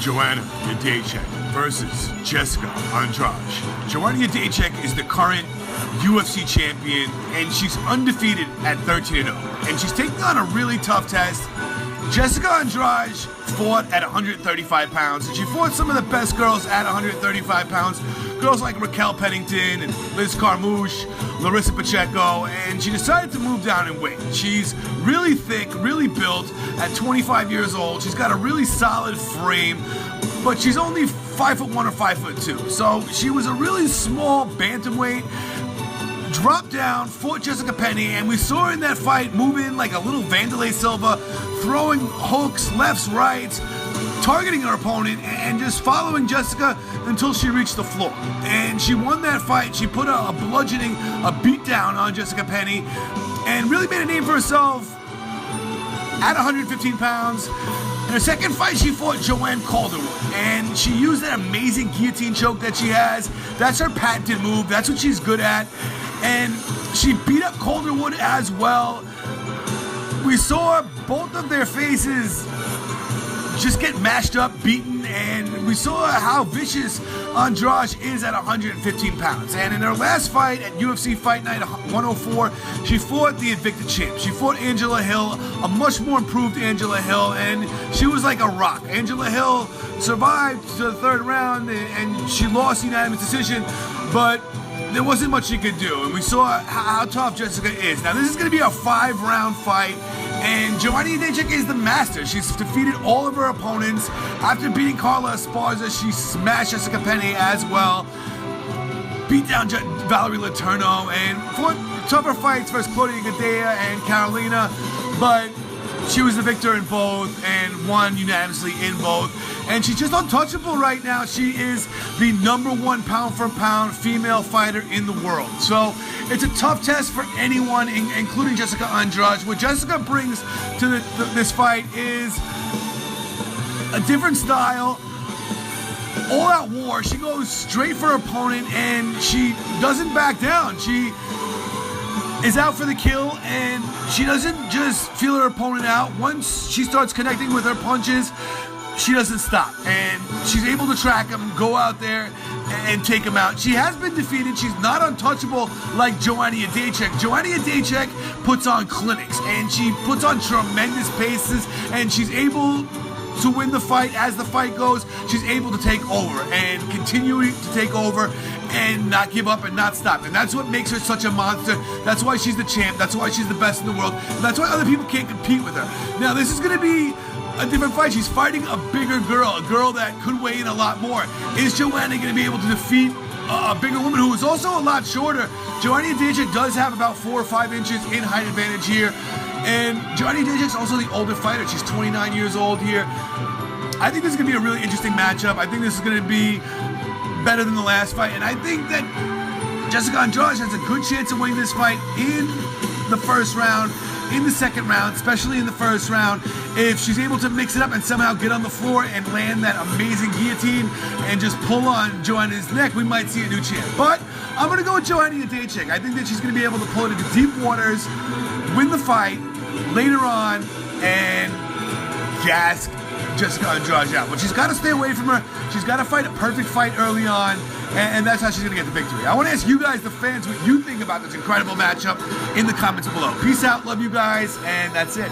Joanna Jedrzejczyk versus Jessica Andrade. Joanna Jedrzejczyk is the current UFC champion, and she's undefeated at 13-0. And she's taking on a really tough test. Jessica Andrade fought at 135 pounds, and she fought some of the best girls at 135 pounds. Girls like Raquel Pennington and Liz Carmouche, Larissa Pacheco, and she decided to move down in weight. She's really thick, really built at 25 years old. She's got a really solid frame, but she's only 5'1" or 5'2". So she was a really small bantamweight. Dropped down, fought Jessica Penny, and we saw her in that fight move in like a little Vanderlei Silva, throwing hooks, lefts, rights, targeting her opponent, and just following Jessica until she reached the floor. And she won that fight. She put a bludgeoning, a beatdown on Jessica Penny, and really made a name for herself at 115 pounds. In her second fight, she fought Joanna Calderwood, and she used that amazing guillotine choke that she has. That's her patented move. That's what she's good at. And she beat up Calderwood as well. We saw both of their faces just get mashed up, beaten, and we saw how vicious Andrade is at 115 pounds. And in her last fight at UFC Fight Night 104, she fought the Invicta champ. She fought Angela Hill, a much more improved Angela Hill, and she was like a rock. Angela Hill survived to the third round, and she lost unanimous decision, but there wasn't much she could do, and we saw how tough Jessica is. Now, this is going to be a 5-round fight, and Joanna Jedrzejczyk is the master. She's defeated all of her opponents. After beating Carla Esparza, she smashed Jessica Penny as well, beat down Valerie Letourneau, and fought tougher fights versus Claudia Gadelha and Carolina, but she was the victor in both and won unanimously in both. And she's just untouchable right now. She is the #1 pound-for-pound female fighter in the world. So it's a tough test for anyone, including Jessica Andrade. What Jessica brings to this fight is a different style, all-out war. She goes straight for her opponent, and she doesn't back down. She is out for the kill, and she doesn't just feel her opponent out. Once she starts connecting with her punches, she doesn't stop, and she's able to track him, go out there, and take him out. She has been defeated. She's not untouchable like Joanna Jedrzejczyk. Joanna Jedrzejczyk puts on clinics, and she puts on tremendous paces, and she's able to win the fight. As the fight goes, she's able to take over and continue to take over and not give up and not stop. And that's what makes her such a monster. That's why she's the champ. That's why she's the best in the world. And that's why other people can't compete with her. Now, this is going to be a different fight. She's fighting a bigger girl, a girl that could weigh in a lot more. Is Joanna going to be able to defeat a bigger woman who is also a lot shorter? Joanna Jedrzejczyk does have about 4 or 5 inches in height advantage here. And Joanna Jedrzejczyk is also the older fighter. She's 29 years old here. I think this is going to be a really interesting matchup. I think this is going to be better than the last fight. And I think that Jessica Andrade has a good chance of winning this fight in the first round, in the second round, especially in the first round. If she's able to mix it up and somehow get on the floor and land that amazing guillotine and just pull on Joanna's neck, we might see a new champ. But I'm going to go with Joanna Jedrzejczyk. I think that she's going to be able to pull it into deep waters, win the fight later on, and gas Jessica Andrade out. But she's got to stay away from her. She's got to fight a perfect fight early on, and that's how she's going to get the victory. I want to ask you guys, the fans, what you think about this incredible matchup in the comments below. Peace out. Love you guys, and that's it.